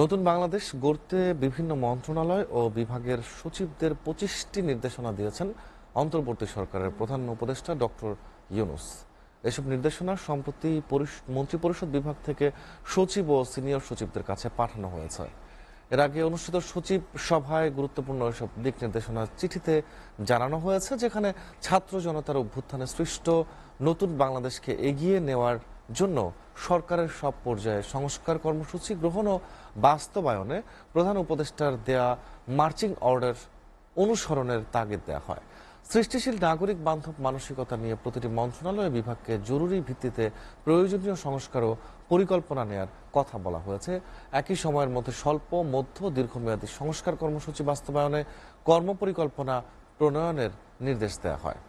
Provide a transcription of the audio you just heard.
নতুন বাংলাদেশ গড়তে বিভিন্ন মন্ত্রণালয় ও বিভাগের সচিবদের ২৫টি নির্দেশনা দিয়েছেন অন্তর্বর্তী সরকারের প্রধান উপদেষ্টা ডক্টর ইউনূস। এসব নির্দেশনা সম্প্রতি মন্ত্রিপরিষদ বিভাগ থেকে সচিব ও সিনিয়র সচিবদের কাছে পাঠানো হয়েছে। এর আগে অনুষ্ঠিত সচিব সভায় গুরুত্বপূর্ণ এসব দিক নির্দেশনার চিঠিতে জানানো হয়েছে, যেখানে ছাত্র জনতার অভ্যুত্থানে সৃষ্ট নতুন বাংলাদেশকে এগিয়ে নেওয়ার জন্য সরকারের সব পর্যায়ে সংস্কার কর্মসূচি গ্রহণ ও বাস্তবায়নে প্রধান উপদেষ্টার দেয়া মার্চিং অর্ডার অনুসরণের তাগিদ দেওয়া হয়। সৃষ্টিশীল নাগরিক বান্ধব মানসিকতা নিয়ে প্রতিটি মন্ত্রণালয় বিভাগকে জরুরি ভিত্তিতে প্রয়োজনীয় সংস্কার ও পরিকল্পনা নেয়ার কথা বলা হয়েছে। একই সময়ের মধ্যে স্বল্প, মধ্য, দীর্ঘমেয়াদী সংস্কার কর্মসূচি বাস্তবায়নে কর্মপরিকল্পনা প্রণয়নের নির্দেশ দেওয়া হয়।